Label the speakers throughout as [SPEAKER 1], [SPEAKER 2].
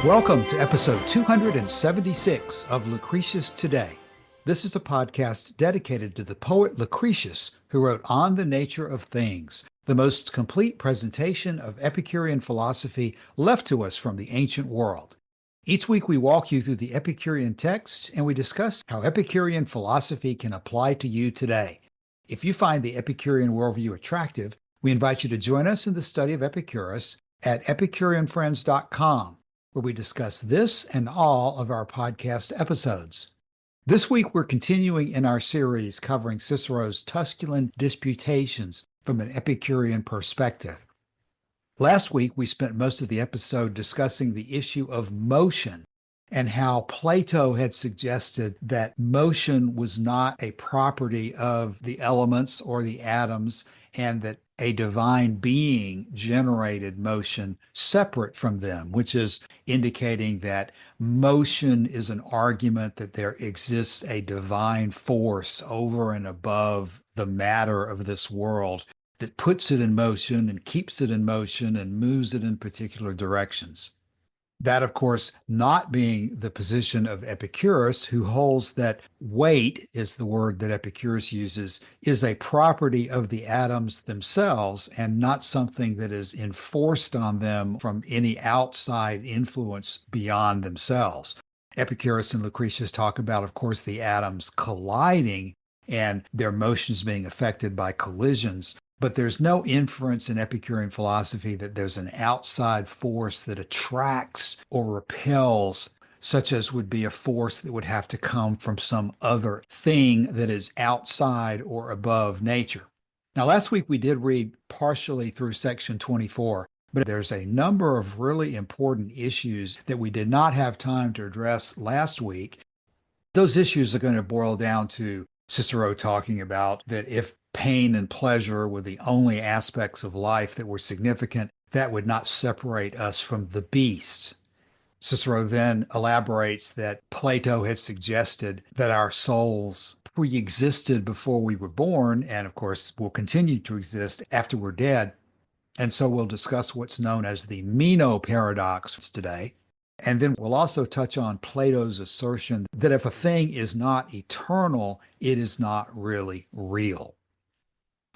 [SPEAKER 1] Welcome to episode 276 of Lucretius Today. This is a podcast dedicated to the poet Lucretius, who wrote On the Nature of Things, the most complete presentation of Epicurean philosophy left to us from the ancient world. Each week we walk you through the Epicurean texts and we discuss how Epicurean philosophy can apply to you today. If you find the Epicurean worldview attractive, we invite you to join us in the study of Epicurus at epicureanfriends.com, where we discuss this and all of our podcast episodes. This week, we're continuing in our series covering Cicero's Tusculan Disputations from an Epicurean perspective. Last week, we spent most of the episode discussing the issue of motion and how Plato had suggested that motion was not a property of the elements or the atoms, and that a divine being generated motion separate from them, which is indicating that motion is an argument that there exists a divine force over and above the matter of this world that puts it in motion and keeps it in motion and moves it in particular directions. That, of course, not being the position of Epicurus, who holds that weight is the word that Epicurus uses, is a property of the atoms themselves and not something that is enforced on them from any outside influence beyond themselves. Epicurus and Lucretius talk about, of course, the atoms colliding and their motions being affected by collisions. But there's no inference in Epicurean philosophy that there's an outside force that attracts or repels, such as would be a force that would have to come from some other thing that is outside or above nature. Now, last week we did read partially through section 24, but there's a number of really important issues that we did not have time to address last week. Those issues are going to boil down to Cicero talking about that if pain and pleasure were the only aspects of life that were significant, that would not separate us from the beasts. Cicero then elaborates that Plato had suggested that our souls pre-existed before we were born, and of course will continue to exist after we're dead. And so we'll discuss what's known as the Meno paradox today. And then we'll also touch on Plato's assertion that if a thing is not eternal, it is not really real.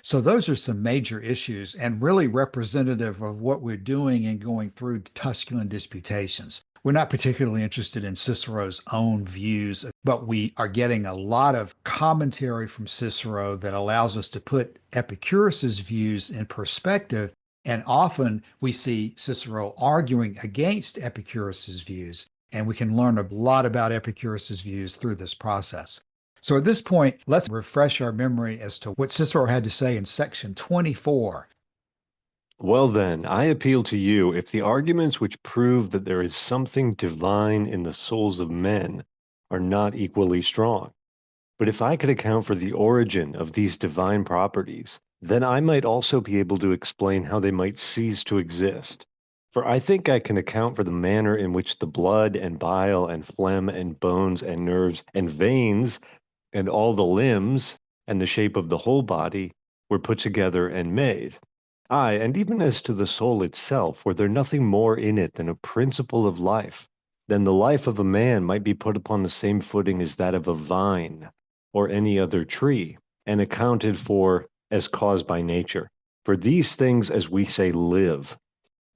[SPEAKER 1] So those are some major issues and really representative of what we're doing in going through Tusculan Disputations. We're not particularly interested in Cicero's own views, but we are getting a lot of commentary from Cicero that allows us to put Epicurus's views in perspective. And often we see Cicero arguing against Epicurus's views, and we can learn a lot about Epicurus's views through this process. So at this point, let's refresh our memory as to what Cicero had to say in section 24.
[SPEAKER 2] Well then, I appeal to you if the arguments which prove that there is something divine in the souls of men are not equally strong. But if I could account for the origin of these divine properties, then I might also be able to explain how they might cease to exist. For I think I can account for the manner in which the blood and bile and phlegm and bones and nerves and veins and all the limbs and the shape of the whole body were put together and made. Aye, and even as to the soul itself, were there nothing more in it than a principle of life, then the life of a man might be put upon the same footing as that of a vine or any other tree, and accounted for as caused by nature. For these things, as we say, live.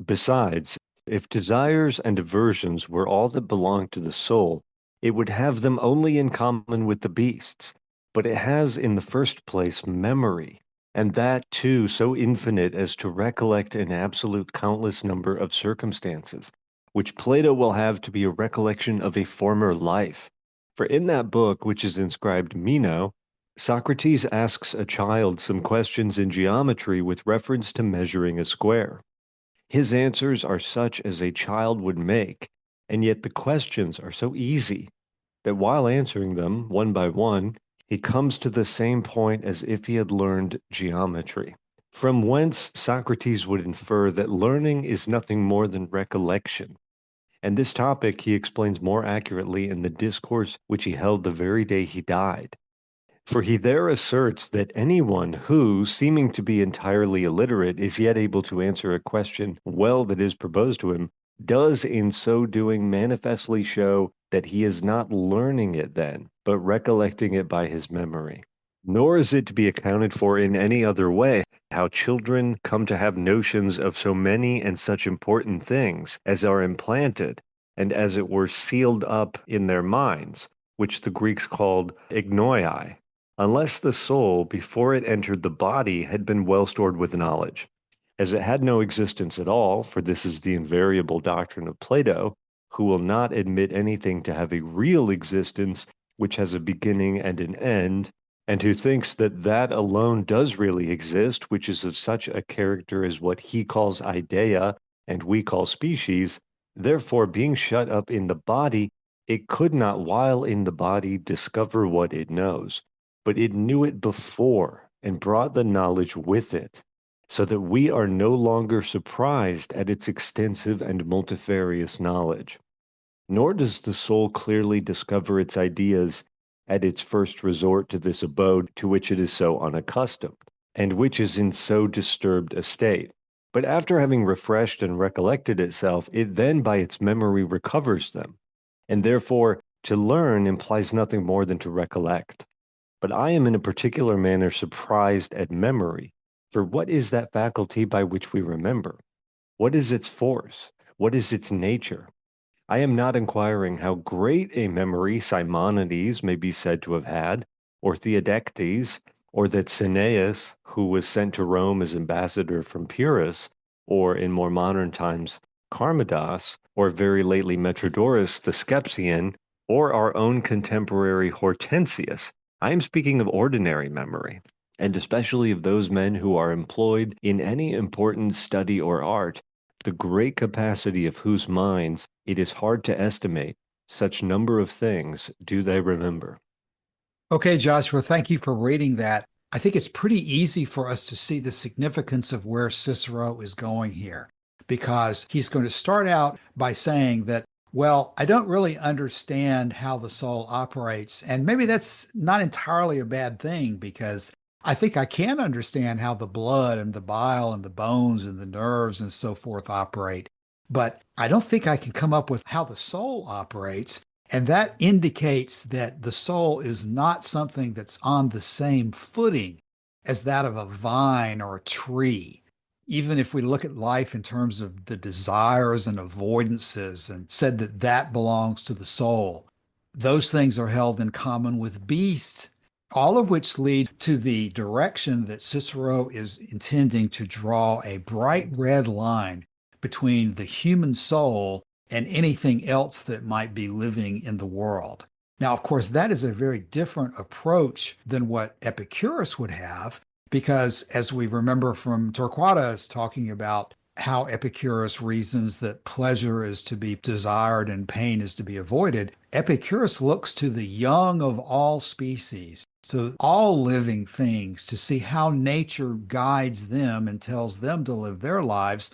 [SPEAKER 2] Besides, if desires and aversions were all that belonged to the soul, it would have them only in common with the beasts. But it has in the first place memory, and that too so infinite as to recollect an absolute countless number of circumstances, which Plato will have to be a recollection of a former life. For in that book, which is inscribed Meno, Socrates asks a child some questions in geometry with reference to measuring a square. His answers are such as a child would make, and yet the questions are so easy that while answering them one by one, he comes to the same point as if he had learned geometry. From whence Socrates would infer that learning is nothing more than recollection. And this topic he explains more accurately in the discourse which he held the very day he died. For he there asserts that anyone who, seeming to be entirely illiterate, is yet able to answer a question well that is proposed to him, does in so doing manifestly show that he is not learning it then, but recollecting it by his memory. Nor is it to be accounted for in any other way how children come to have notions of so many and such important things as are implanted and as it were sealed up in their minds, which the Greeks called ignoi, unless the soul, before it entered the body, had been well stored with knowledge. As it had no existence at all, for this is the invariable doctrine of Plato, who will not admit anything to have a real existence which has a beginning and an end, and who thinks that that alone does really exist, which is of such a character as what he calls idea and we call species. Therefore, being shut up in the body, it could not, while in the body, discover what it knows, but it knew it before and brought the knowledge with it, so that we are no longer surprised at its extensive and multifarious knowledge. Nor does the soul clearly discover its ideas at its first resort to this abode to which it is so unaccustomed, and which is in so disturbed a state. But after having refreshed and recollected itself, it then by its memory recovers them, and therefore to learn implies nothing more than to recollect. But I am in a particular manner surprised at memory, for what is that faculty by which we remember? What is its force? What is its nature? I am not inquiring how great a memory Simonides may be said to have had, or Theodectes, or that Cineas, who was sent to Rome as ambassador from Pyrrhus, or in more modern times Charmidas, or very lately Metrodorus the Scepsian, or our own contemporary Hortensius. I am speaking of ordinary memory, and especially of those men who are employed in any important study or art, the great capacity of whose minds it is hard to estimate, such number of things do they remember.
[SPEAKER 1] Okay, Joshua, thank you for reading that. I think it's pretty easy for us to see the significance of where Cicero is going here, because he's going to start out by saying that, well, I don't really understand how the soul operates. And maybe that's not entirely a bad thing, because I think I can understand how the blood and the bile and the bones and the nerves and so forth operate. But I don't think I can come up with how the soul operates. And that indicates that the soul is not something that's on the same footing as that of a vine or a tree. Even if we look at life in terms of the desires and avoidances and said that that belongs to the soul, those things are held in common with beasts, all of which lead to the direction that Cicero is intending to draw a bright red line between the human soul and anything else that might be living in the world. Now, of course, that is a very different approach than what Epicurus would have, because as we remember from Torquatus talking about how Epicurus reasons that pleasure is to be desired and pain is to be avoided, Epicurus looks to the young of all species, to all living things, to see how nature guides them and tells them to live their lives,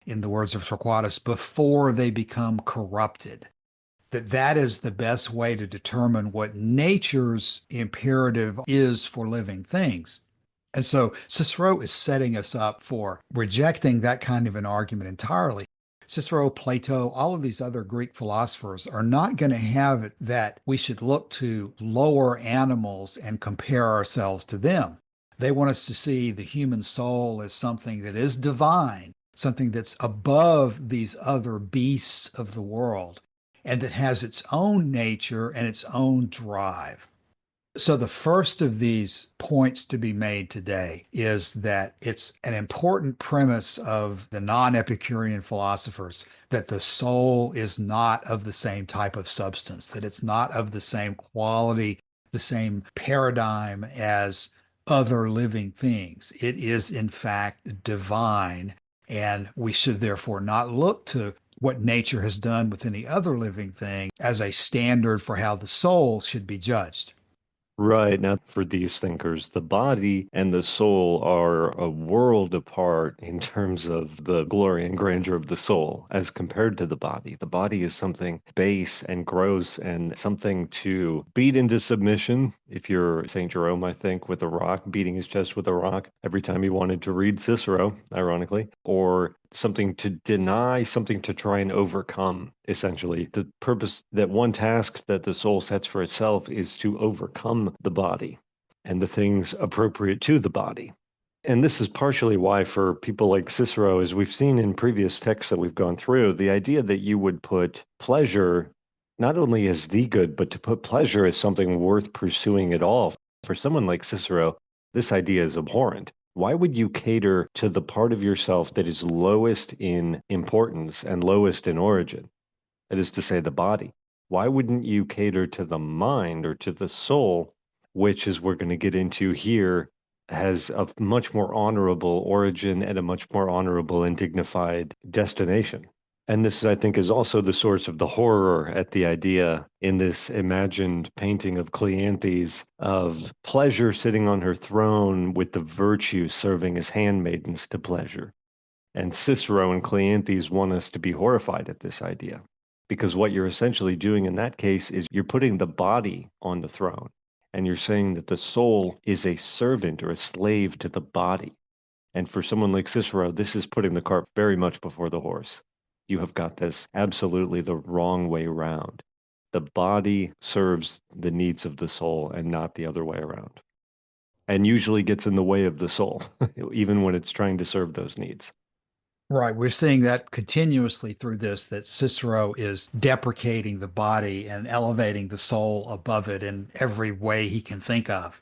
[SPEAKER 1] in the words of Torquatus, before they become corrupted. That is the best way to determine what nature's imperative is for living things. And so Cicero is setting us up for rejecting that kind of an argument entirely. Cicero, Plato, all of these other Greek philosophers are not going to have it that we should look to lower animals and compare ourselves to them. They want us to see the human soul as something that is divine, something that's above these other beasts of the world, and that has its own nature and its own drive. So, the first of these points to be made today is that it's an important premise of the non Epicurean philosophers that the soul is not of the same type of substance, that it's not of the same quality, the same paradigm as other living things. It is, in fact, divine. And we should therefore not look to what nature has done with any other living thing as a standard for how the soul should be judged.
[SPEAKER 2] Right. Now, for these thinkers, the body and the soul are a world apart in terms of the glory and grandeur of the soul as compared to the body. The body is something base and gross and something to beat into submission. If you're St. Jerome, I think, with a rock, beating his chest with a rock every time he wanted to read Cicero, ironically, or something to deny, something to try and overcome, essentially. The purpose, that one task that the soul sets for itself is to overcome the body and the things appropriate to the body. And this is partially why, for people like Cicero, as we've seen in previous texts that we've gone through, the idea that you would put pleasure not only as the good, but to put pleasure as something worth pursuing at all. For someone like Cicero, this idea is abhorrent. Why would you cater to the part of yourself that is lowest in importance and lowest in origin? That is to say, the body. Why wouldn't you cater to the mind or to the soul, which, as we're going to get into here, has a much more honorable origin and a much more honorable and dignified destination? And this, I think, is also the source of the horror at the idea in this imagined painting of Cleanthes of pleasure sitting on her throne with the virtue serving as handmaidens to pleasure. And Cicero and Cleanthes want us to be horrified at this idea, because what you're essentially doing in that case is you're putting the body on the throne, and you're saying that the soul is a servant or a slave to the body. And for someone like Cicero, this is putting the cart very much before the horse. You have got this absolutely the wrong way round. The body serves the needs of the soul and not the other way around, and usually gets in the way of the soul, even when it's trying to serve those needs.
[SPEAKER 1] Right. We're seeing that continuously through this, that Cicero is deprecating the body and elevating the soul above it in every way he can think of.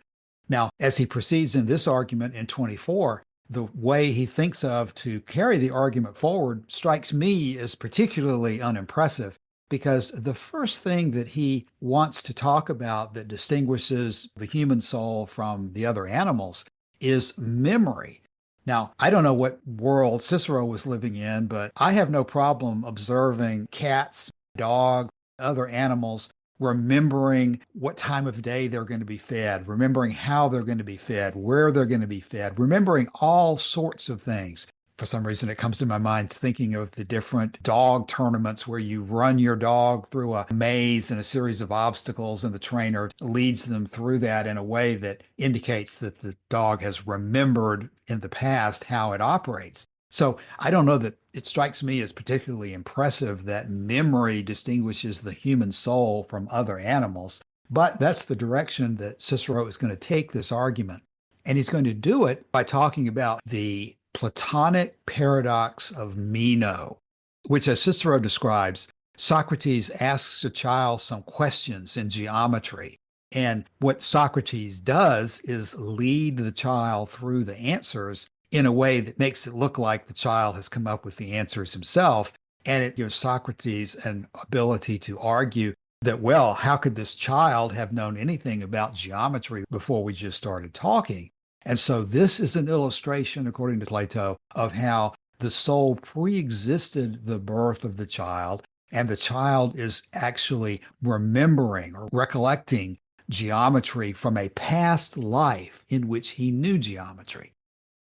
[SPEAKER 1] Now, as he proceeds in this argument in 24, the way he thinks of to carry the argument forward strikes me as particularly unimpressive, because the first thing that he wants to talk about that distinguishes the human soul from the other animals is memory. Now, I don't know what world Cicero was living in, but I have no problem observing cats, dogs, other animals remembering what time of day they're going to be fed, remembering how they're going to be fed, where they're going to be fed, remembering all sorts of things. For some reason, it comes to my mind thinking of the different dog tournaments where you run your dog through a maze and a series of obstacles, and the trainer leads them through that in a way that indicates that the dog has remembered in the past how it operates. So I don't know that it strikes me as particularly impressive that memory distinguishes the human soul from other animals, but that's the direction that Cicero is going to take this argument. And he's going to do it by talking about the Platonic paradox of Meno, which, as Cicero describes, Socrates asks a child some questions in geometry. And what Socrates does is lead the child through the answers in a way that makes it look like the child has come up with the answers himself. And it gives Socrates an ability to argue that, well, how could this child have known anything about geometry before we just started talking? And so this is an illustration, according to Plato, of how the soul pre-existed the birth of the child, and the child is actually remembering or recollecting geometry from a past life in which he knew geometry.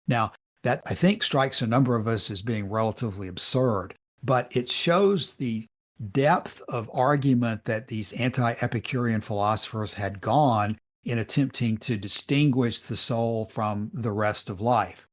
[SPEAKER 1] Now, that I think strikes a number of us as being relatively absurd, but it shows the depth of argument that these anti-Epicurean philosophers had gone in attempting to distinguish the soul from the rest of life.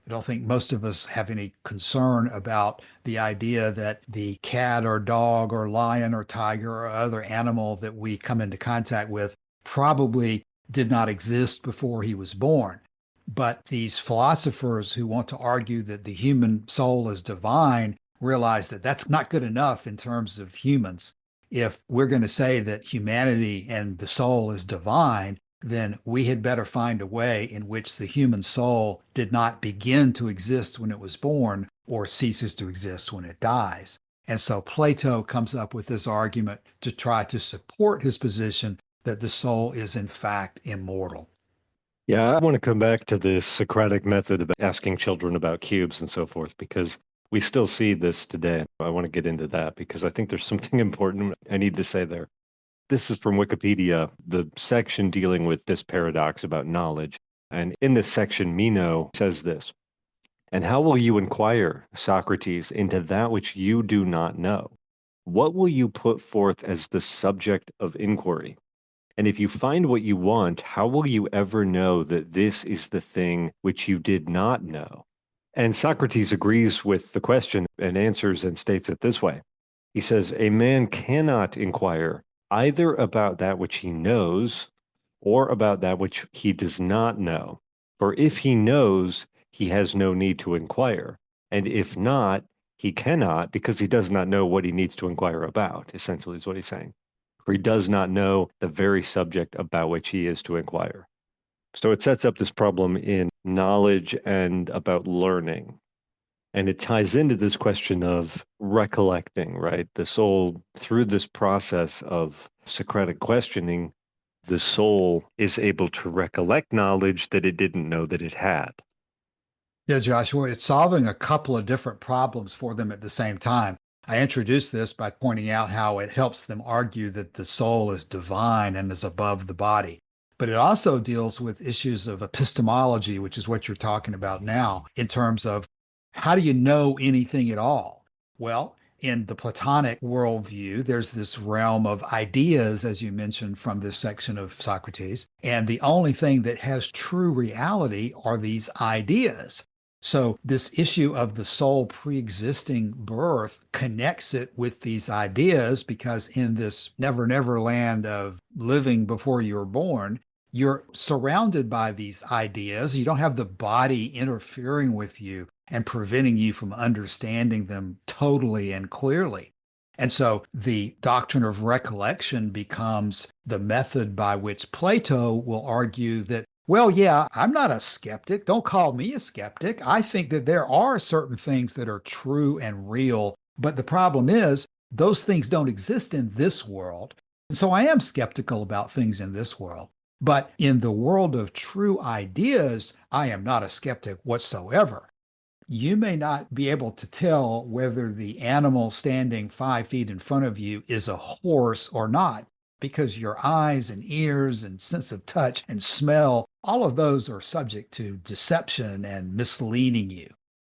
[SPEAKER 1] I don't think most of us have any concern about the idea that the cat or dog or lion or tiger or other animal that we come into contact with probably did not exist before he was born. But these philosophers who want to argue that the human soul is divine realize that that's not good enough in terms of humans. If we're going to say that humanity and the soul is divine, then we had better find a way in which the human soul did not begin to exist when it was born or ceases to exist when it dies. And so Plato comes up with this argument to try to support his position that the soul is in fact immortal.
[SPEAKER 2] Yeah, I want to come back to this Socratic method of asking children about cubes and so forth, because we still see this today. I want to get into that because I think there's something important I need to say there. This is from Wikipedia, the section dealing with this paradox about knowledge. And in this section, Meno says this: "And how will you inquire, Socrates, into that which you do not know? What will you put forth as the subject of inquiry? And if you find what you want, how will you ever know that this is the thing which you did not know?" And Socrates agrees with the question and answers and states it this way. He says, "A man cannot inquire either about that which he knows or about that which he does not know. For if he knows, he has no need to inquire. And if not, he cannot, because he does not know what he needs to inquire about," essentially is what he's saying. For he does not know the very subject about which he is to inquire. So it sets up this problem in knowledge and about learning. And it ties into this question of recollecting, right? The soul, through this process of Socratic questioning, the soul is able to recollect knowledge that it didn't know that it had.
[SPEAKER 1] Yeah, Joshua, it's solving a couple of different problems for them at the same time. I introduced this by pointing out how it helps them argue that the soul is divine and is above the body. But it also deals with issues of epistemology, which is what you're talking about now, in terms of how do you know anything at all? Well, in the Platonic worldview, there's this realm of ideas, as you mentioned from this section of Socrates, and the only thing that has true reality are these ideas. So, this issue of the soul pre-existing birth connects it with these ideas because in this never, never land of living before you're born, you're surrounded by these ideas. You don't have the body interfering with you and preventing you from understanding them totally and clearly. And so the doctrine of recollection becomes the method by which Plato will argue that, well, yeah, I'm not a skeptic. Don't call me a skeptic. I think that there are certain things that are true and real. But the problem is, those things don't exist in this world. And so I am skeptical about things in this world. But in the world of true ideas, I am not a skeptic whatsoever. You may not be able to tell whether the animal standing 5 feet in front of you is a horse or not, because your eyes and ears and sense of touch and smell, all of those are subject to deception and misleading you.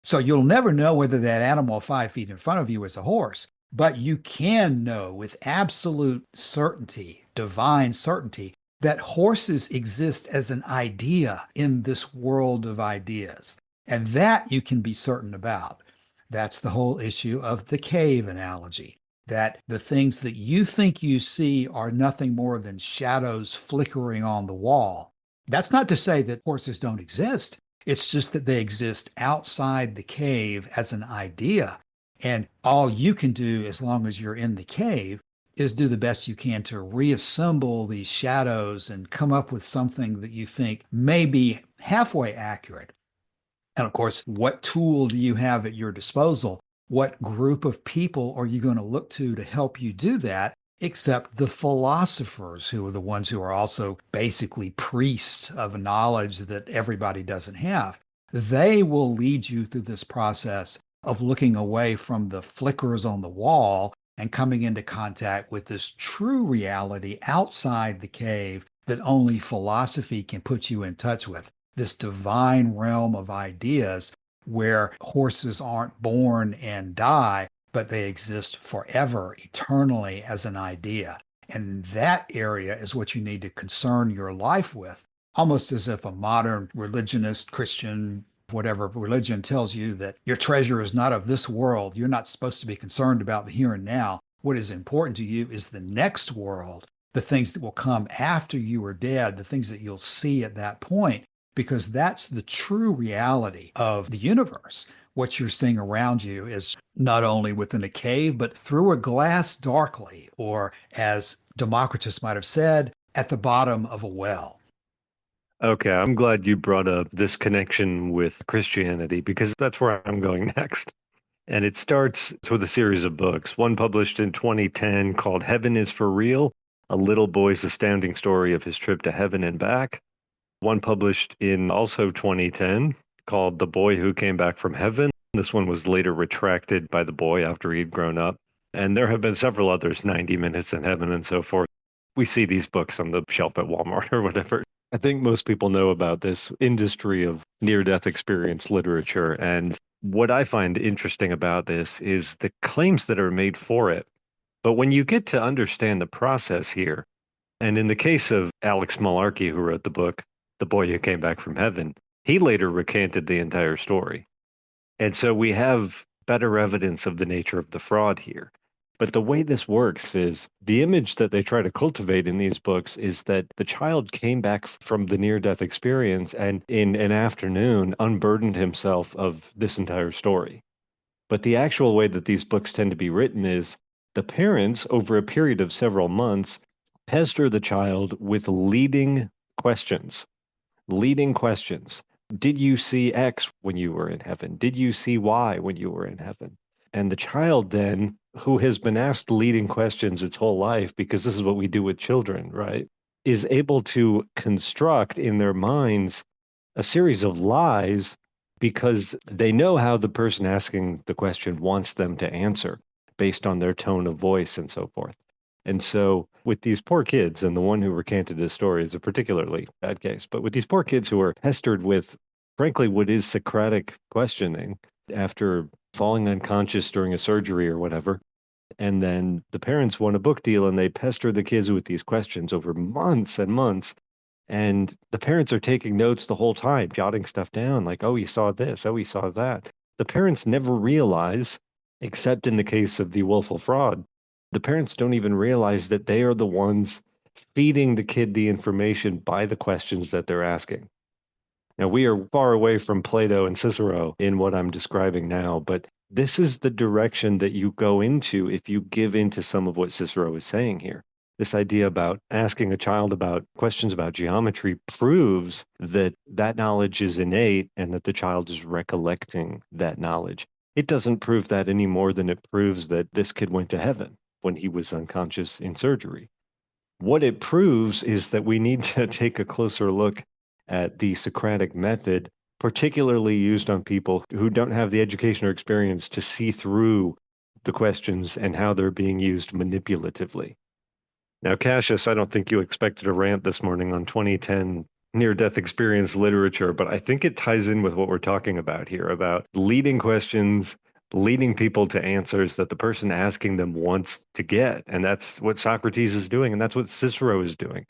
[SPEAKER 1] So you'll never know whether that animal 5 feet in front of you is a horse, but you can know with absolute certainty, divine certainty, that horses exist as an idea in this world of ideas. And that you can be certain about. That's the whole issue of the cave analogy, that the things that you think you see are nothing more than shadows flickering on the wall. That's not to say that horses don't exist. It's just that they exist outside the cave as an idea. And all you can do, as long as you're in the cave, is do the best you can to reassemble these shadows and come up with something that you think may be halfway accurate. And of course, what tool do you have at your disposal? What group of people are you going to look to help you do that, except the philosophers, who are the ones who are also basically priests of knowledge that everybody doesn't have? They will lead you through this process of looking away from the flickers on the wall and coming into contact with this true reality outside the cave that only philosophy can put you in touch with. This divine realm of ideas where horses aren't born and die, but they exist forever, eternally as an idea. And that area is what you need to concern your life with, almost as if a modern religionist, Christian, whatever religion tells you that your treasure is not of this world. You're not supposed to be concerned about the here and now. What is important to you is the next world, the things that will come after you are dead, the things that you'll see at that point, because that's the true reality of the universe. What you're seeing around you is not only within a cave, but through a glass darkly, or as Democritus might have said, at the bottom of a well.
[SPEAKER 2] Okay, I'm glad you brought up this connection with Christianity because that's where I'm going next. And it starts with a series of books, one published in 2010 called Heaven is for Real, a little boy's astounding story of his trip to heaven and back. One published in also 2010 called The Boy Who Came Back from Heaven. This one was later retracted by the boy after he'd grown up. And there have been several others, 90 Minutes in Heaven and so forth. We see these books on the shelf at Walmart or whatever. I think most people know about this industry of near-death experience literature. And what I find interesting about this is the claims that are made for it. But when you get to understand the process here, and in the case of Alex Malarkey, who wrote the book, The Boy Who Came Back from Heaven, he later recanted the entire story. And so we have better evidence of the nature of the fraud here. But the way this works is the image that they try to cultivate in these books is that the child came back from the near death experience and in an afternoon unburdened himself of this entire story. But the actual way that these books tend to be written is the parents, over a period of several months, pester the child with leading questions. Leading questions. Did you see X when you were in heaven? Did you see Y when you were in heaven? And the child then, who has been asked leading questions its whole life, because this is what we do with children, right, is able to construct in their minds a series of lies because they know how the person asking the question wants them to answer based on their tone of voice and so forth. And so with these poor kids, and the one who recanted his story is a particularly bad case, but with these poor kids who are pestered with, frankly, what is Socratic questioning after falling unconscious during a surgery or whatever, and then the parents want a book deal and they pester the kids with these questions over months and months. And the parents are taking notes the whole time, jotting stuff down like, oh, he saw this, oh, he saw that. The parents never realize, except in the case of the willful fraud, the parents don't even realize that they are the ones feeding the kid the information by the questions that they're asking. Now, we are far away from Plato and Cicero in what I'm describing now, but this is the direction that you go into if you give into some of what Cicero is saying here. This idea about asking a child about questions about geometry proves that that knowledge is innate and that the child is recollecting that knowledge. It doesn't prove that any more than it proves that this kid went to heaven when he was unconscious in surgery. What it proves is that we need to take a closer look at the Socratic method, particularly used on people who don't have the education or experience to see through the questions and how they're being used manipulatively. Now, Cassius, I don't think you expected a rant this morning on 2010 near-death experience literature, but I think it ties in with what we're talking about here, about leading questions, leading people to answers that the person asking them wants to get. And that's what Socrates is doing, and that's what Cicero is doing.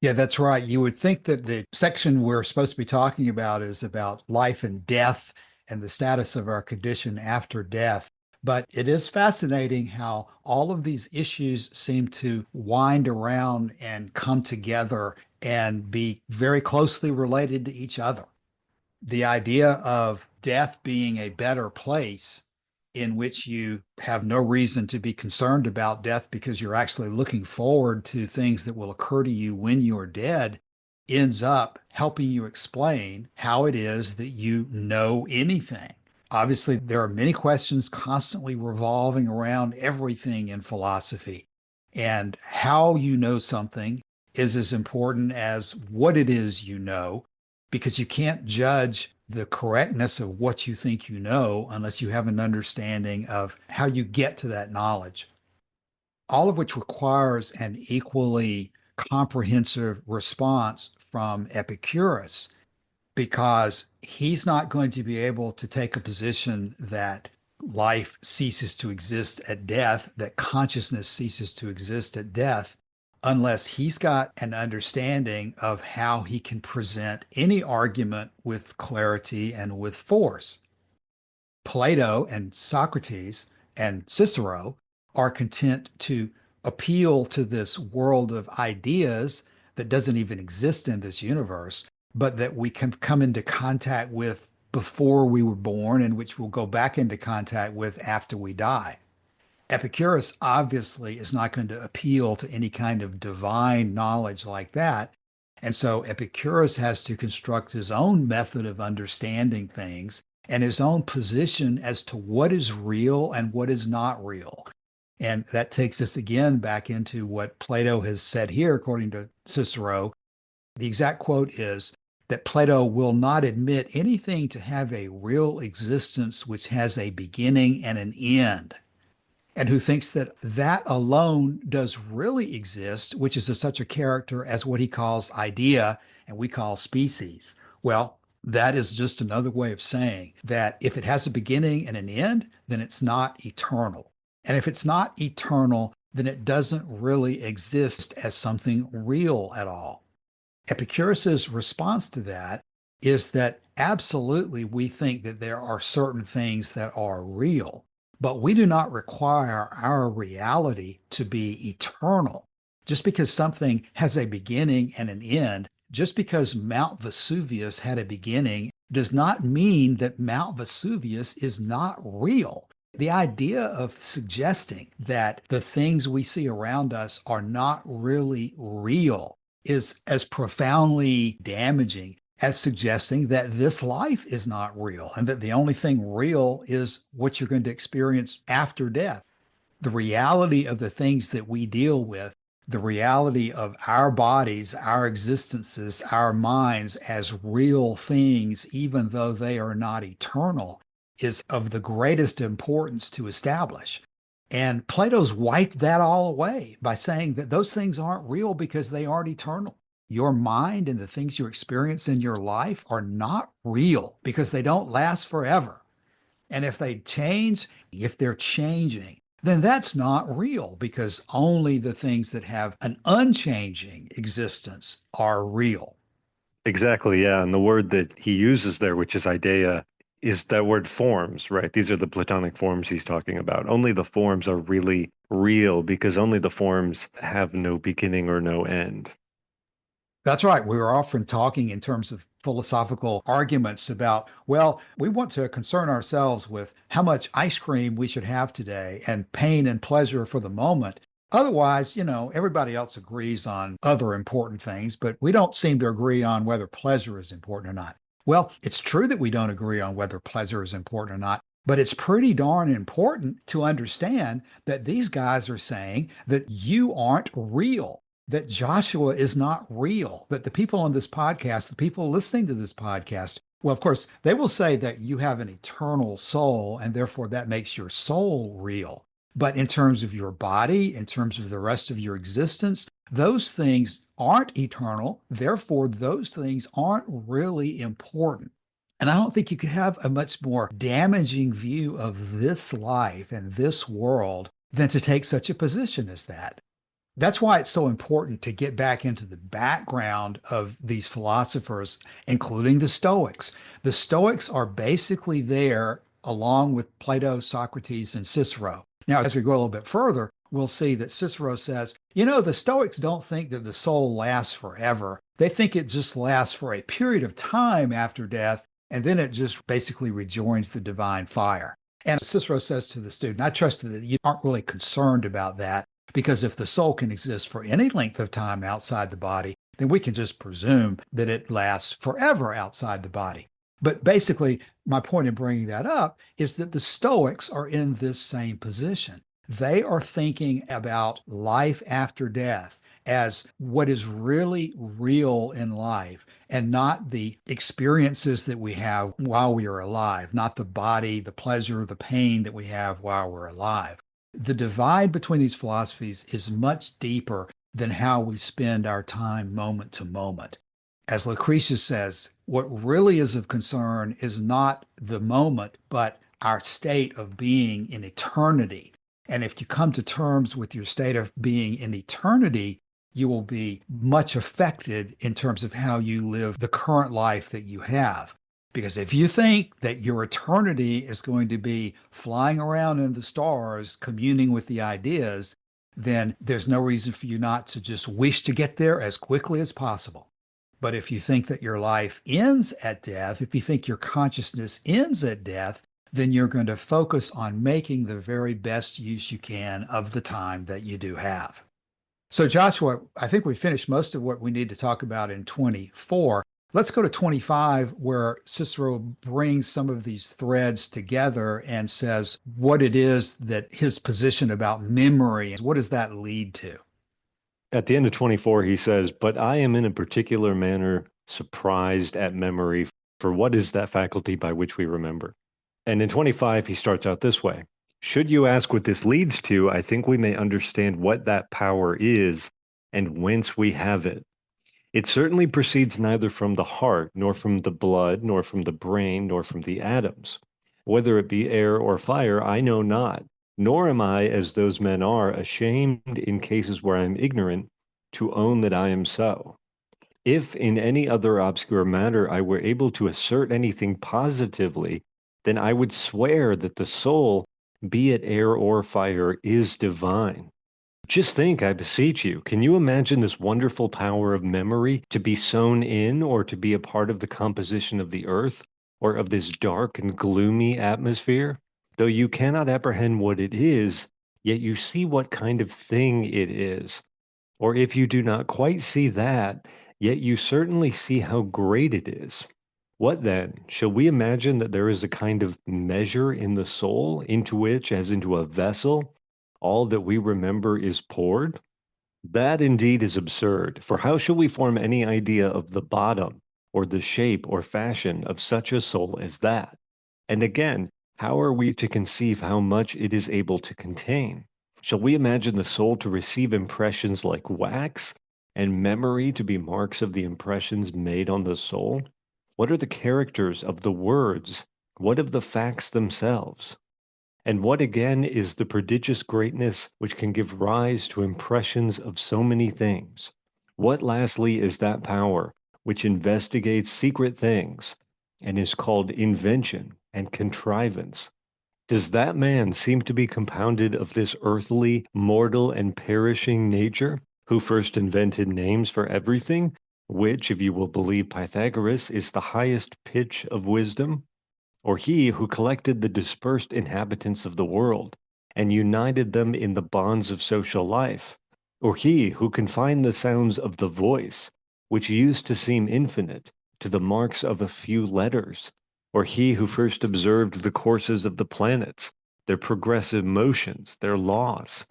[SPEAKER 1] Yeah, that's right. You would think that the section we're supposed to be talking about is about life and death and the status of our condition after death. But it is fascinating how all of these issues seem to wind around and come together and be very closely related to each other. The idea of death being a better place in which you have no reason to be concerned about death because you're actually looking forward to things that will occur to you when you're dead ends up helping you explain how it is that you know anything. Obviously, there are many questions constantly revolving around everything in philosophy, and how you know something is as important as what it is you know, because you can't judge the correctness of what you think you know unless you have an understanding of how you get to that knowledge. All of which requires an equally comprehensive response from Epicurus, because he's not going to be able to take a position that life ceases to exist at death, that consciousness ceases to exist at death, unless he's got an understanding of how he can present any argument with clarity and with force. Plato and Socrates and Cicero are content to appeal to this world of ideas that doesn't even exist in this universe, but that we can come into contact with before we were born and which we'll go back into contact with after we die. Epicurus obviously is not going to appeal to any kind of divine knowledge like that. And so Epicurus has to construct his own method of understanding things and his own position as to what is real and what is not real. And that takes us again back into what Plato has said here, according to Cicero. The exact quote is that Plato will not admit anything to have a real existence which has a beginning and an end. and who thinks that that alone does really exist, which is such a character as what he calls idea and we call species. Well, that is just another way of saying that if it has a beginning and an end, then it's not eternal. And if it's not eternal, then it doesn't really exist as something real at all. Epicurus's response to that is that absolutely we think that there are certain things that are real, but we do not require our reality to be eternal. Just because something has a beginning and an end, just because Mount Vesuvius had a beginning, does not mean that Mount Vesuvius is not real. The idea of suggesting that the things we see around us are not really real is as profoundly damaging as suggesting that this life is not real and that the only thing real is what you're going to experience after death. The reality of the things that we deal with, the reality of our bodies, our existences, our minds as real things, even though they are not eternal, is of the greatest importance to establish. And Plato's wiped that all away by saying that those things aren't real because they aren't eternal. Your mind and the things you experience in your life are not real because they don't last forever. And if they change, if they're changing, then that's not real because only the things that have an unchanging existence are real.
[SPEAKER 2] Exactly, yeah. And the word that he uses there, which is idea, is that word forms, right? These are the Platonic forms he's talking about. Only the forms are really real because only the forms have no beginning or no end.
[SPEAKER 1] That's right. We were often talking in terms of philosophical arguments about, well, we want to concern ourselves with how much ice cream we should have today and pain and pleasure for the moment. Otherwise, everybody else agrees on other important things, but we don't seem to agree on whether pleasure is important or not. Well, it's true that we don't agree on whether pleasure is important or not, but it's pretty darn important to understand that these guys are saying that you aren't real, that Joshua is not real, that the people on this podcast, the people listening to this podcast, well, of course, they will say that you have an eternal soul, and therefore that makes your soul real. But in terms of your body, in terms of the rest of your existence, those things aren't eternal. Therefore, those things aren't really important. And I don't think you could have a much more damaging view of this life and this world than to take such a position as that. That's why it's so important to get back into the background of these philosophers, including the Stoics. The Stoics are basically there along with Plato, Socrates, and Cicero. Now, as we go a little bit further, we'll see that Cicero says, the Stoics don't think that the soul lasts forever. They think it just lasts for a period of time after death, and then it just basically rejoins the divine fire. And Cicero says to the student, I trust that you aren't really concerned about that. Because if the soul can exist for any length of time outside the body, then we can just presume that it lasts forever outside the body. But basically, my point in bringing that up is that the Stoics are in this same position. They are thinking about life after death as what is really real in life and not the experiences that we have while we are alive, not the body, the pleasure, the pain that we have while we're alive. The divide between these philosophies is much deeper than how we spend our time moment to moment. As Lucretius says, what really is of concern is not the moment, but our state of being in eternity. And if you come to terms with your state of being in eternity, you will be much affected in terms of how you live the current life that you have. Because if you think that your eternity is going to be flying around in the stars, communing with the ideas, then there's no reason for you not to just wish to get there as quickly as possible. But if you think that your life ends at death, if you think your consciousness ends at death, then you're going to focus on making the very best use you can of the time that you do have. So Joshua, I think we finished most of what we need to talk about in 24. Let's go to 25, where Cicero brings some of these threads together and says what it is that his position about memory, what does that lead to?
[SPEAKER 2] At the end of 24, he says, but I am in a particular manner surprised at memory, for what is that faculty by which we remember? And in 25, he starts out this way. Should you ask what this leads to, I think we may understand what that power is and whence we have it. It certainly proceeds neither from the heart, nor from the blood, nor from the brain, nor from the atoms. Whether it be air or fire, I know not, nor am I, as those men are, ashamed in cases where I am ignorant, to own that I am so. If in any other obscure matter I were able to assert anything positively, then I would swear that the soul, be it air or fire, is divine. Just think, I beseech you, can you imagine this wonderful power of memory to be sown in or to be a part of the composition of the earth or of this dark and gloomy atmosphere? Though you cannot apprehend what it is, yet you see what kind of thing it is. Or if you do not quite see that, yet you certainly see how great it is. What then? Shall we imagine that there is a kind of measure in the soul into which, as into a vessel, all that we remember is poured? That indeed is absurd, for how shall we form any idea of the bottom, or the shape or fashion of such a soul as that? And again, how are we to conceive how much it is able to contain? Shall we imagine the soul to receive impressions like wax, and memory to be marks of the impressions made on the soul? What are the characters of the words? What of the facts themselves? And what again is the prodigious greatness which can give rise to impressions of so many things? What lastly is that power which investigates secret things and is called invention and contrivance? Does that man seem to be compounded of this earthly, mortal, and perishing nature, who first invented names for everything, which, if you will believe Pythagoras, is the highest pitch of wisdom? Or he who collected the dispersed inhabitants of the world and united them in the bonds of social life? Or he who confined the sounds of the voice, which used to seem infinite, to the marks of a few letters? Or he who first observed the courses of the planets, their progressive motions, their laws?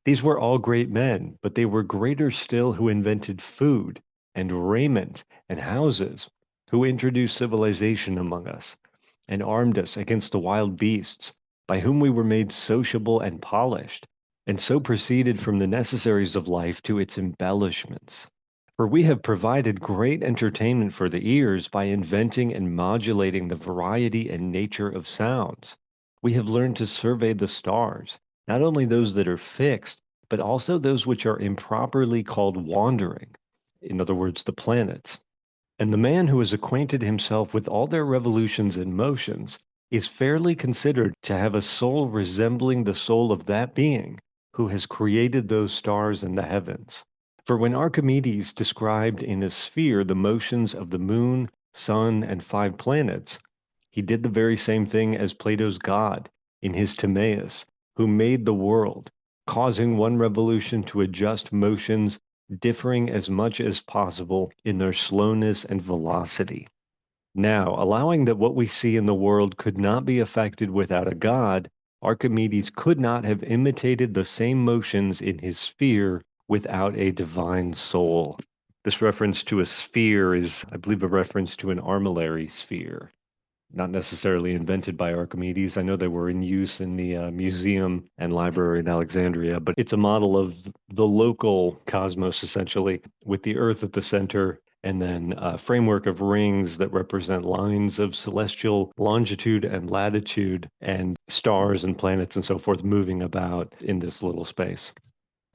[SPEAKER 2] These were all great men, but they were greater still who invented food and raiment and houses, who introduced civilization among us and armed us against the wild beasts, by whom we were made sociable and polished, and so proceeded from the necessaries of life to its embellishments. For we have provided great entertainment for the ears by inventing and modulating the variety and nature of sounds. We have learned to survey the stars, not only those that are fixed, but also those which are improperly called wandering, in other words, the planets. And the man who has acquainted himself with all their revolutions and motions is fairly considered to have a soul resembling the soul of that being who has created those stars in the heavens. For when Archimedes described in a sphere the motions of the moon, sun, and 5 planets, he did the very same thing as Plato's God in his Timaeus, who made the world, causing one revolution to adjust motions differing as much as possible in their slowness and velocity. Now, allowing that what we see in the world could not be affected without a god, Archimedes could not have imitated the same motions in his sphere without a divine soul. This reference to a sphere is, I believe, a reference to an armillary sphere, not necessarily invented by Archimedes. I know they were in use in the museum and library in Alexandria, but it's a model of the local cosmos, essentially, with the Earth at the center, and then a framework of rings that represent lines of celestial longitude and latitude, and stars and planets and so forth moving about in this little space.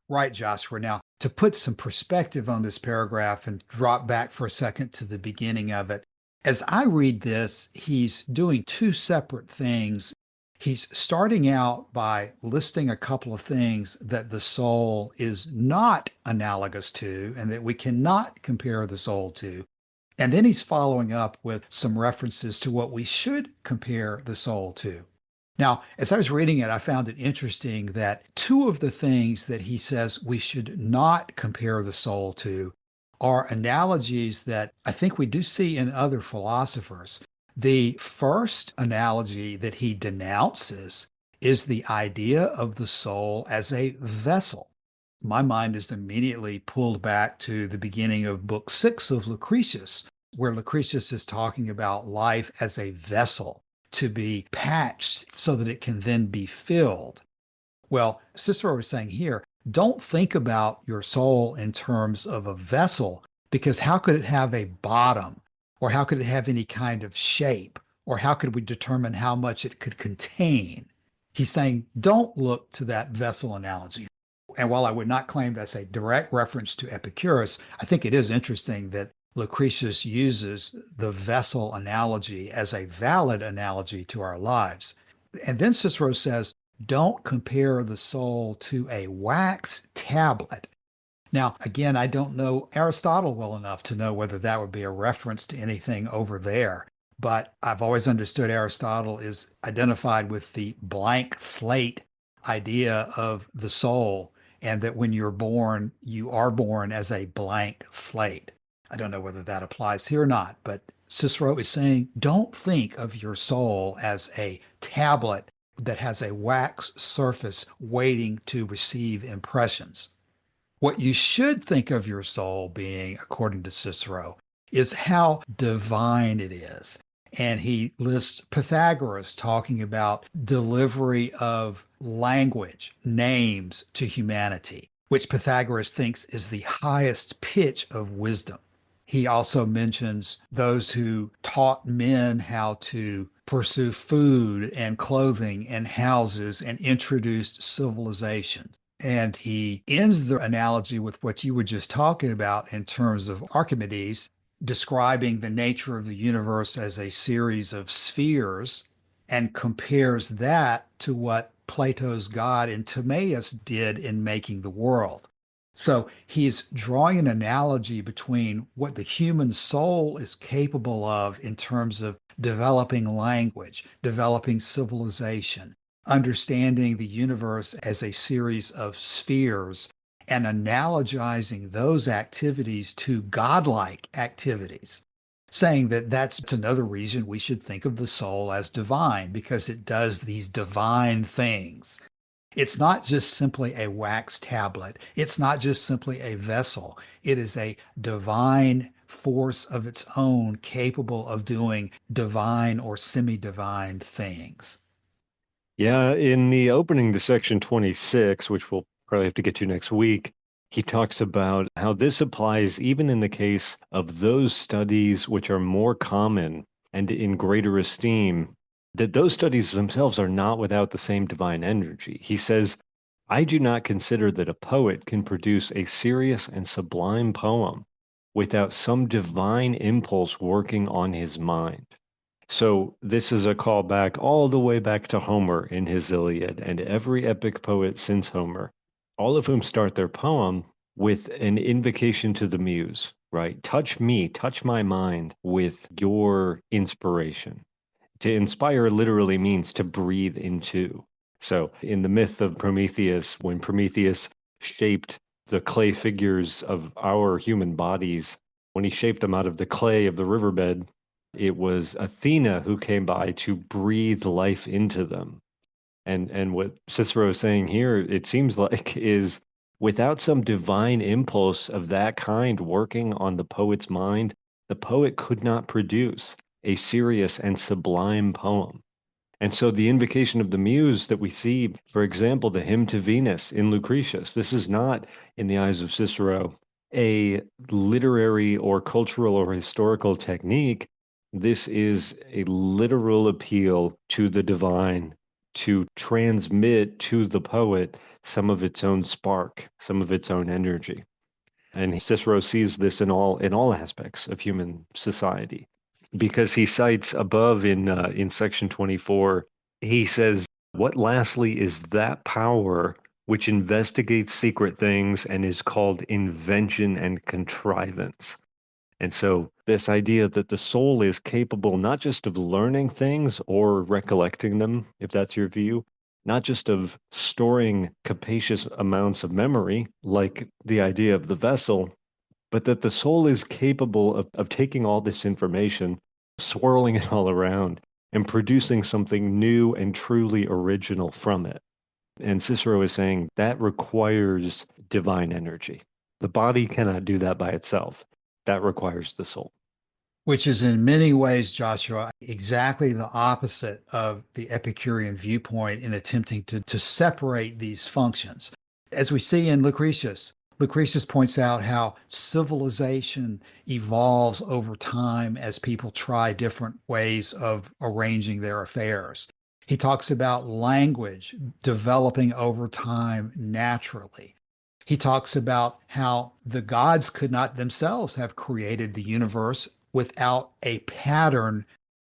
[SPEAKER 1] Right, Joshua. Now, to put some perspective on this paragraph and drop back for a second to the beginning of it, as I read this, he's doing two separate things. He's starting out by listing a couple of things that the soul is not analogous to and that we cannot compare the soul to. And then he's following up with some references to what we should compare the soul to. Now, as I was reading it, I found it interesting that two of the things that he says we should not compare the soul to are analogies that I think we do see in other philosophers. The first analogy that he denounces is the idea of the soul as a vessel. My mind is immediately pulled back to the beginning of Book 6 of Lucretius, where Lucretius is talking about life as a vessel. to be patched so that it can then be filled. Well, Cicero is saying here, don't think about your soul in terms of a vessel, because how could it have a bottom? Or how could it have any kind of shape? Or how could we determine how much it could contain? He's saying, don't look to that vessel analogy. And while I would not claim that's a direct reference to Epicurus, I think it is interesting that Lucretius uses the vessel analogy as a valid analogy to our lives. And then Cicero says, don't compare the soul to a wax tablet. Now, again, I don't know Aristotle well enough to know whether that would be a reference to anything over there. But I've always understood Aristotle is identified with the blank slate idea of the soul, and that when you're born, you are born as a blank slate. I don't know whether that applies here or not, but Cicero is saying, don't think of your soul as a tablet that has a wax surface waiting to receive impressions. What you should think of your soul being, according to Cicero, is how divine it is. And he lists Pythagoras talking about delivery of language, names to humanity, which Pythagoras thinks is the highest pitch of wisdom. He also mentions those who taught men how to pursue food and clothing and houses and introduced civilization. And he ends the analogy with what you were just talking about in terms of Archimedes, describing the nature of the universe as a series of spheres, and compares that to what Plato's God and Timaeus did in making the world. So he's drawing an analogy between what the human soul is capable of in terms of developing language, developing civilization, understanding the universe as a series of spheres, and analogizing those activities to godlike activities, saying that that's another reason we should think of the soul as divine, because it does these divine things. It's not just simply a wax tablet. It's not just simply a vessel. It is a divine force of its own capable of doing divine or semi-divine things.
[SPEAKER 2] Yeah, in the opening to section 26, which we'll probably have to get to next week, he talks about how this applies even in the case of those studies which are more common and in greater esteem, that those studies themselves are not without the same divine energy. He says, I do not consider that a poet can produce a serious and sublime poem without some divine impulse working on his mind. So this is a callback all the way back to Homer in his Iliad and every epic poet since Homer, all of whom start their poem with an invocation to the muse, right? Touch me, touch my mind with your inspiration. To inspire literally means to breathe into. So in the myth of Prometheus, when Prometheus shaped the clay figures of our human bodies, when he shaped them out of the clay of the riverbed, it was Athena who came by to breathe life into them. And what Cicero is saying here, it seems like, is without some divine impulse of that kind working on the poet's mind, the poet could not produce a serious and sublime poem. And so the invocation of the muse that we see, for example, the hymn to Venus in Lucretius, this is not, in the eyes of Cicero, a literary or cultural or historical technique. This is a literal appeal to the divine to transmit to the poet some of its own spark, some of its own energy. And Cicero sees this in all aspects of human society, because he cites above in section 24, he says, "What lastly is that power which investigates secret things and is called invention and contrivance?" And so this idea that the soul is capable not just of learning things or recollecting them, if that's your view, not just of storing capacious amounts of memory, like the idea of the vessel, but that the soul is capable of taking all this information, swirling it all around, and producing something new and truly original from it. And Cicero is saying that requires divine energy. The body cannot do that by itself. That requires the soul.
[SPEAKER 1] which is in many ways, Joshua, exactly the opposite of the Epicurean viewpoint in attempting to separate these functions. As we see in Lucretius, Lucretius points out how civilization evolves over time as people try different ways of arranging their affairs. He talks about language developing over time naturally. He talks about how the gods could not themselves have created the universe without a pattern.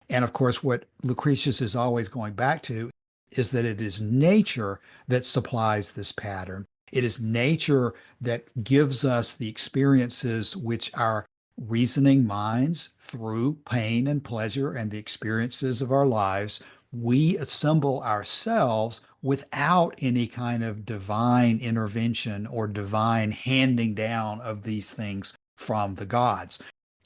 [SPEAKER 1] And of course, what Lucretius is always going back to is that it is nature that supplies this pattern. It is nature that gives us the experiences which our reasoning minds, through pain and pleasure and the experiences of our lives, we assemble ourselves without any kind of divine intervention or divine handing down of these things from the gods.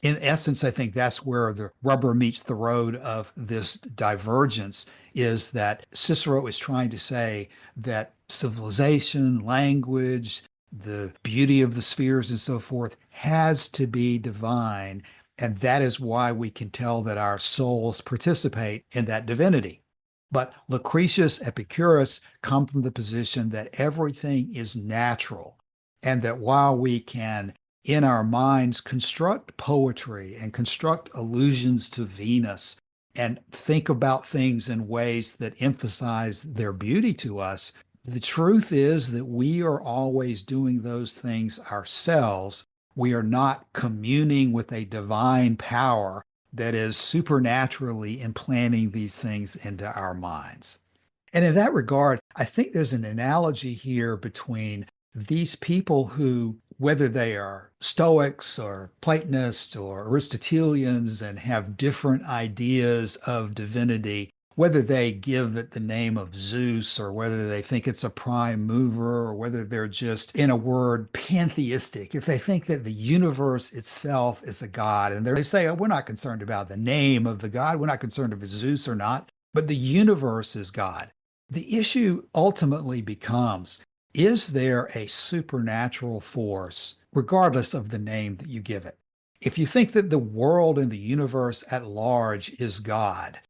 [SPEAKER 1] In essence, I think that's where the rubber meets the road of this divergence, is that Cicero is trying to say that civilization, language, the beauty of the spheres and so forth has to be divine. And that is why we can tell that our souls participate in that divinity. But Lucretius, Epicurus come from the position that everything is natural, and that while we can, in our minds, construct poetry and construct allusions to Venus and think about things in ways that emphasize their beauty to us, the truth is that we are always doing those things ourselves. We are not communing with a divine power that is supernaturally implanting these things into our minds. And in that regard, I think there's an analogy here between these people who, whether they are Stoics or Platonists or Aristotelians and have different ideas of divinity, whether they give it the name of Zeus or whether they think it's a prime mover or whether they're just, in a word, pantheistic, if they think that the universe itself is a god, and they say, oh, we're not concerned about the name of the god, we're not concerned if it's Zeus or not, but the universe is God. The issue ultimately becomes, is there a supernatural force, regardless of the name that you give it? If you think that the world and the universe at large is God,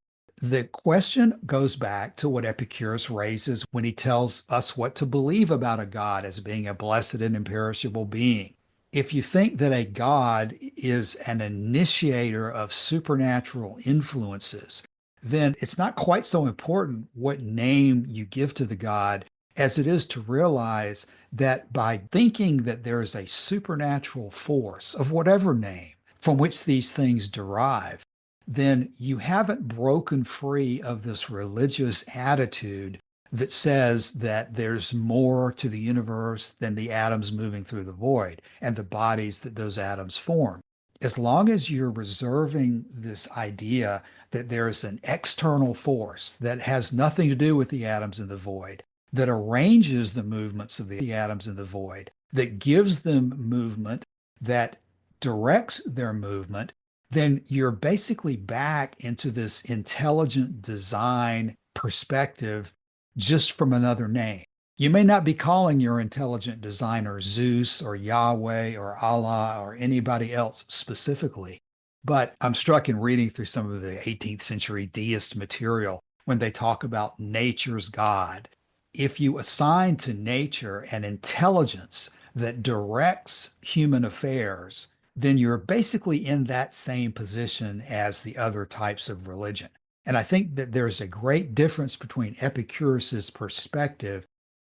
[SPEAKER 1] the question goes back to what Epicurus raises when he tells us what to believe about a God as being a blessed and imperishable being. If you think that a God is an initiator of supernatural influences, then it's not quite so important what name you give to the God as it is to realize that by thinking that there is a supernatural force of whatever name from which these things derive, then you haven't broken free of this religious attitude that says that there's more to the universe than the atoms moving through the void and the bodies that those atoms form. As long as you're reserving this idea that there's an external force that has nothing to do with the atoms in the void, that arranges the movements of the atoms in the void, that gives them movement, that directs their movement, then you're basically back into this intelligent design perspective just from another name. You may not be calling your intelligent designer Zeus or Yahweh or Allah or anybody else specifically, but I'm struck in reading through some of the 18th century deist material when they talk about nature's God. If you assign to nature an intelligence that directs human affairs, then you're basically in that same position as the other types of religion. And I think that there's a great difference between Epicurus's perspective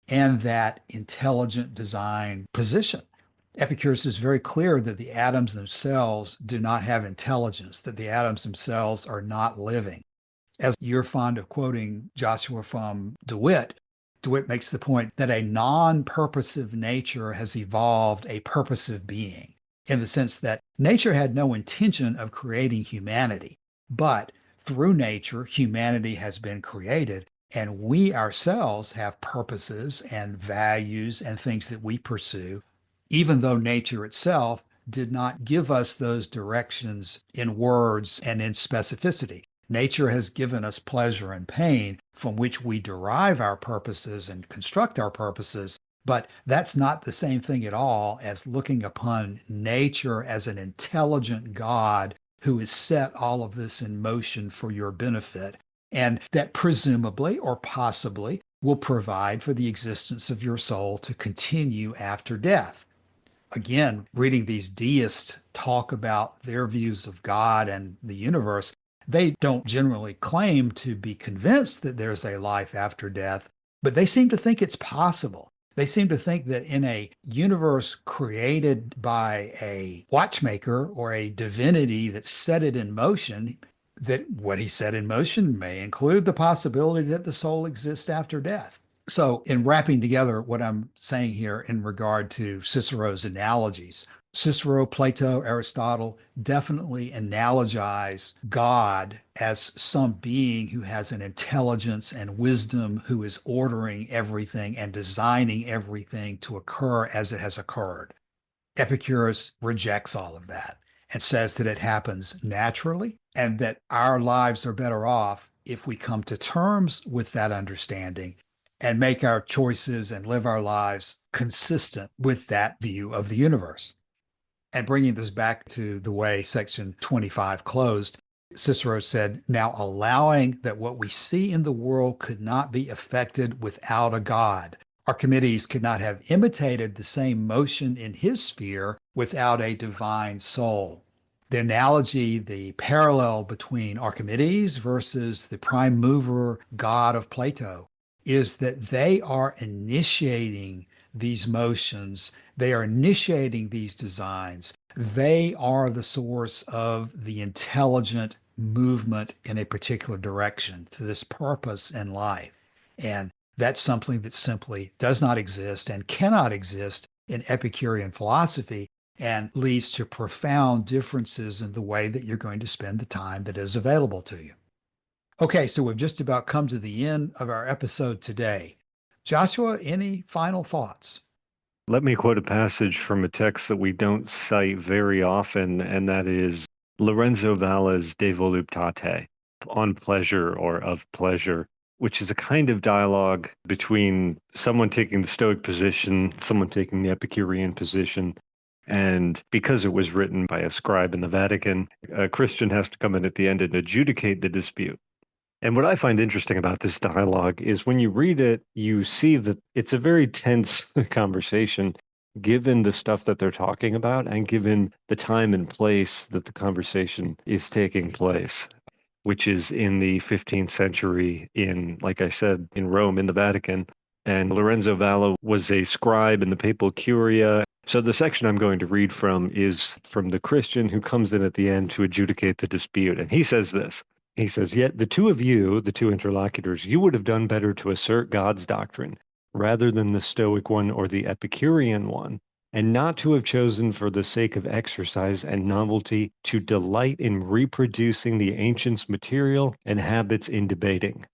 [SPEAKER 1] and that intelligent design position. Epicurus is very clear that the atoms themselves do not have intelligence, that the atoms themselves are not living. As you're fond of quoting, Joshua, from DeWitt, DeWitt makes the point that a non-purposive nature has evolved a purposive being, in the sense that nature had no intention of creating humanity, but through nature, humanity has been created, and we ourselves have purposes and values and things that we pursue, even though nature itself did not give us those directions in words and in specificity. Nature has given us pleasure and pain from which we derive our purposes and construct our purposes, but that's not the same thing at all as looking upon nature as an intelligent God who has set all of this in motion for your benefit, and that presumably or possibly will provide for the existence of your soul to continue after death. Again, reading these deists talk about their views of God and the universe, they don't generally claim to be convinced that there's a life after death, but they seem to think it's possible. They seem to think that in a universe created by a watchmaker or a divinity that set it in motion, that what he set in motion may include the possibility that the soul exists after death. So, in wrapping together what I'm saying here in regard to Cicero's analogies, Cicero, Plato, Aristotle definitely analogize God as some being who has an intelligence and wisdom, who is ordering everything and designing everything to occur as it has occurred. Epicurus rejects all of that and says that it happens naturally and that our lives are better off if we come to terms with that understanding and make our choices and live our lives consistent with that view of the universe. And bringing this back to the way Section 25 closed, Cicero said, now allowing that what we see in the world could not be affected without a God, Archimedes could not have imitated the same motion in his sphere without a divine soul. The analogy, the parallel between Archimedes versus the prime mover God of Plato is that they are initiating these motions, they are initiating these designs. They are the source of the intelligent movement in a particular direction to this purpose in life. And that's something that simply does not exist and cannot exist in Epicurean philosophy and leads to profound differences in the way that you're going to spend the time that is available to you. Okay, so we've just about come to the end of our episode today. Joshua, any final thoughts?
[SPEAKER 2] Let me quote a passage from a text that we don't cite very often, and that is Lorenzo Valla's De Voluptate, on pleasure or of pleasure, which is a kind of dialogue between someone taking the Stoic position, someone taking the Epicurean position. And because it was written by a scribe in the Vatican, a Christian has to come in at the end and adjudicate the dispute. And what I find interesting about this dialogue is when you read it, you see that it's a very tense conversation, given the stuff that they're talking about and given the time and place that the conversation is taking place, which is in the 15th century in, like I said, in Rome, in the Vatican. And Lorenzo Valla was a scribe in the papal curia. So the section I'm going to read from is from the Christian who comes in at the end to adjudicate the dispute. And he says this. He says, yet the two of you, the two interlocutors, you would have done better to assert God's doctrine rather than the Stoic one or the Epicurean one, and not to have chosen for the sake of exercise and novelty to delight in reproducing the ancients' material and habits in debating.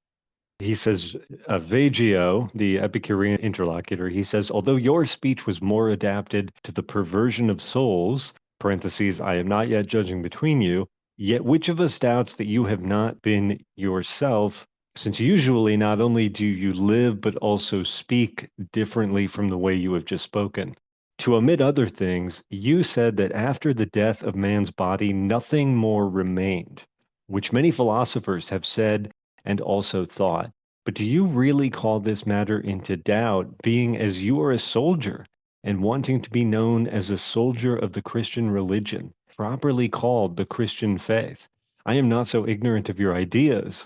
[SPEAKER 2] He says, Vagio, the Epicurean interlocutor, he says, although your speech was more adapted to the perversion of souls, parentheses, I am not yet judging between you, yet which of us doubts that you have not been yourself, since usually not only do you live, but also speak differently from the way you have just spoken. To omit other things, you said that after the death of man's body, nothing more remained, which many philosophers have said and also thought. But do you really call this matter into doubt, being as you are a soldier and wanting to be known as a soldier of the Christian religion, properly called the Christian faith? I am not so ignorant of your ideas,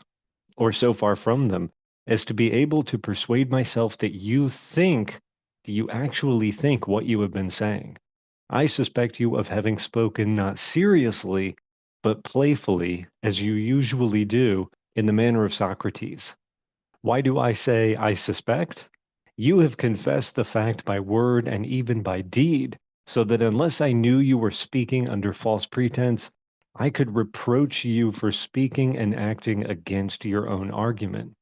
[SPEAKER 2] or so far from them, as to be able to persuade myself that you actually think what you have been saying. I suspect you of having spoken not seriously, but playfully, as you usually do, in the manner of Socrates. Why do I say I suspect? You have confessed the fact by word and even by deed, so that unless I knew you were speaking under false pretense, I could reproach you for speaking and acting against your own argument.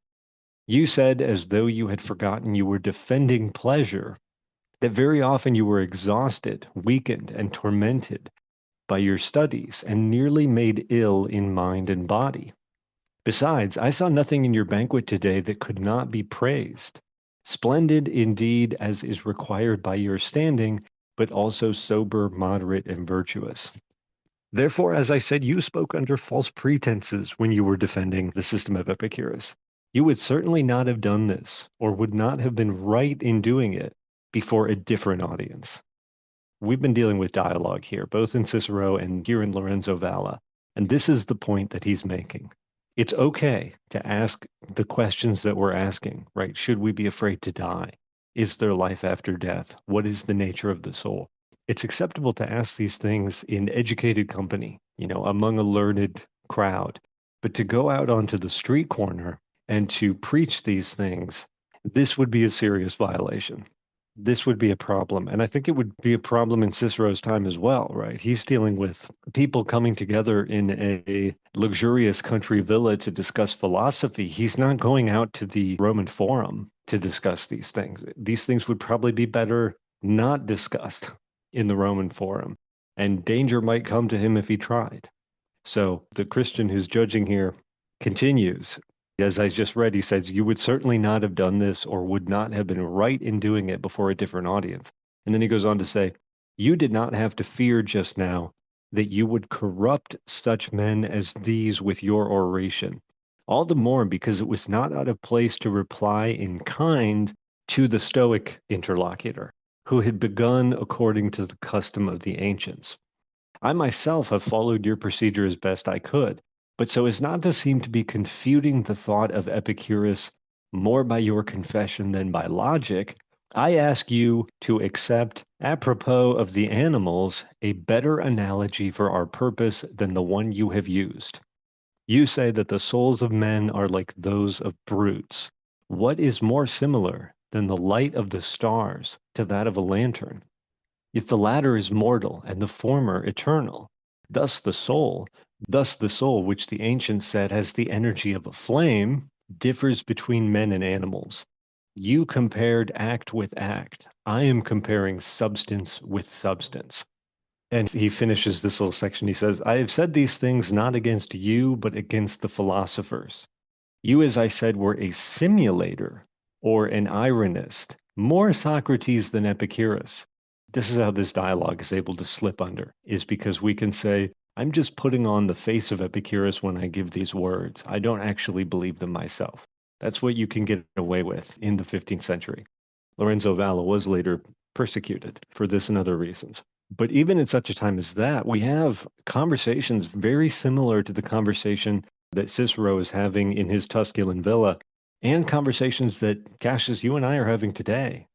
[SPEAKER 2] You said, as though you had forgotten you were defending pleasure, that very often you were exhausted, weakened, and tormented by your studies, and nearly made ill in mind and body. Besides, I saw nothing in your banquet today that could not be praised. Splendid indeed as is required by your standing, but also sober, moderate, and virtuous. Therefore, as I said, you spoke under false pretenses when you were defending the system of Epicurus. You would certainly not have done this, or would not have been right in doing it, before a different audience. We've been dealing with dialogue here, both in Cicero and here in Lorenzo Valla, and this is the point that he's making. It's okay to ask the questions that we're asking, right? Should we be afraid to die? Is there life after death? What is the nature of the soul? It's acceptable to ask these things in educated company, among a learned crowd. But to go out onto the street corner and to preach these things, this would be a serious violation. This would be a problem. And I think it would be a problem in Cicero's time as well, right? He's dealing with people coming together in a luxurious country villa to discuss philosophy. He's not going out to the Roman Forum to discuss these things. These things would probably be better not discussed in the Roman Forum, and danger might come to him if he tried. So the Christian who's judging here continues. As I just read, he says, you would certainly not have done this or would not have been right in doing it before a different audience. And then he goes on to say, you did not have to fear just now that you would corrupt such men as these with your oration. All the more because it was not out of place to reply in kind to the Stoic interlocutor, who had begun according to the custom of the ancients. I myself have followed your procedure as best I could, but so as not to seem to be confuting the thought of Epicurus more by your confession than by logic, I ask you to accept, apropos of the animals, a better analogy for our purpose than the one you have used. You say that the souls of men are like those of brutes. What is more similar than the light of the stars to that of a lantern? If the latter is mortal and the former eternal, thus the soul, which the ancients said has the energy of a flame, differs between men and animals. You compared act with act. I am comparing substance with substance. And he finishes this little section. He says, I have said these things not against you, but against the philosophers. You, as I said, were a simulator or an ironist, more Socrates than Epicurus. This is how this dialogue is able to slip under, is because we can say, I'm just putting on the face of Epicurus when I give these words. I don't actually believe them myself. That's what you can get away with in the 15th century. Lorenzo Valla was later persecuted for this and other reasons. But even in such a time as that, we have conversations very similar to the conversation that Cicero is having in his Tusculan villa, and conversations that, Cassius, you and I are having today.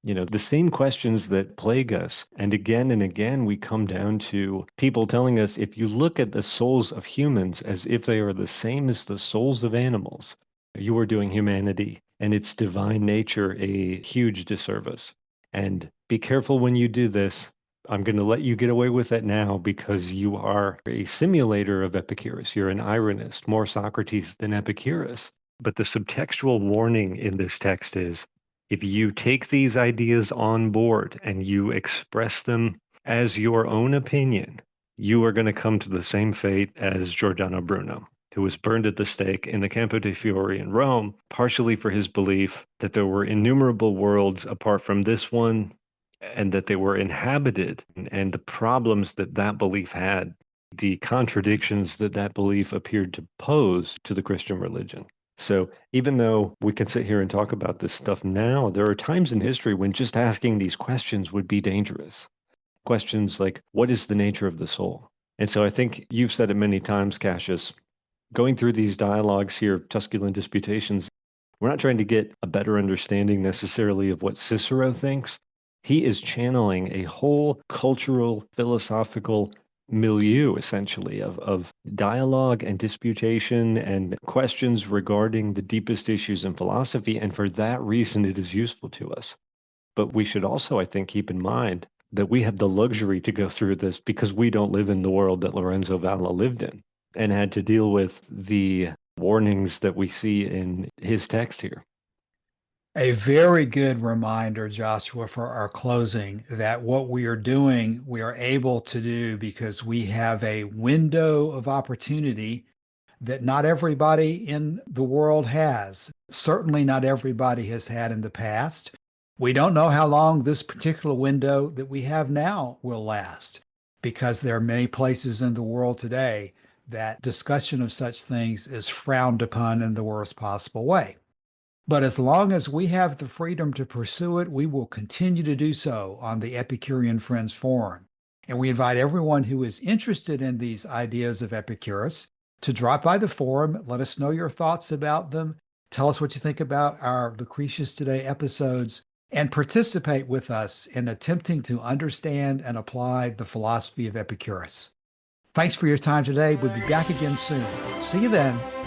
[SPEAKER 2] The same questions that plague us. And again, we come down to people telling us, if you look at the souls of humans as if they are the same as the souls of animals, you are doing humanity and its divine nature a huge disservice. And be careful when you do this. I'm going to let you get away with it now because you are a simulator of Epicurus. You're an ironist, more Socrates than Epicurus. But the subtextual warning in this text is, if you take these ideas on board and you express them as your own opinion, you are going to come to the same fate as Giordano Bruno, who was burned at the stake in the Campo dei Fiori in Rome, partially for his belief that there were innumerable worlds apart from this one, and that they were inhabited, and the problems that that belief had, the contradictions that that belief appeared to pose to the Christian religion. So even though we can sit here and talk about this stuff now, there are times in history when just asking these questions would be dangerous. Questions like, what is the nature of the soul? And so I think you've said it many times, Cassius, going through these dialogues here, Tusculan Disputations, we're not trying to get a better understanding necessarily of what Cicero thinks. He is channeling a whole cultural, philosophical milieu, essentially, of dialogue and disputation and questions regarding the deepest issues in philosophy. And for that reason, it is useful to us. But we should also, I think, keep in mind that we have the luxury to go through this because we don't live in the world that Lorenzo Valla lived in and had to deal with the warnings that we see in his text here.
[SPEAKER 1] A very good reminder, Joshua, for our closing, that what we are doing, we are able to do because we have a window of opportunity that not everybody in the world has. Certainly not everybody has had in the past. We don't know how long this particular window that we have now will last. because there are many places in the world today that discussion of such things is frowned upon in the worst possible way. But as long as we have the freedom to pursue it, we will continue to do so on the Epicurean Friends Forum. And we invite everyone who is interested in these ideas of Epicurus to drop by the forum, let us know your thoughts about them, tell us what you think about our Lucretius Today episodes, and participate with us in attempting to understand and apply the philosophy of Epicurus. Thanks for your time today. We'll be back again soon. See you then.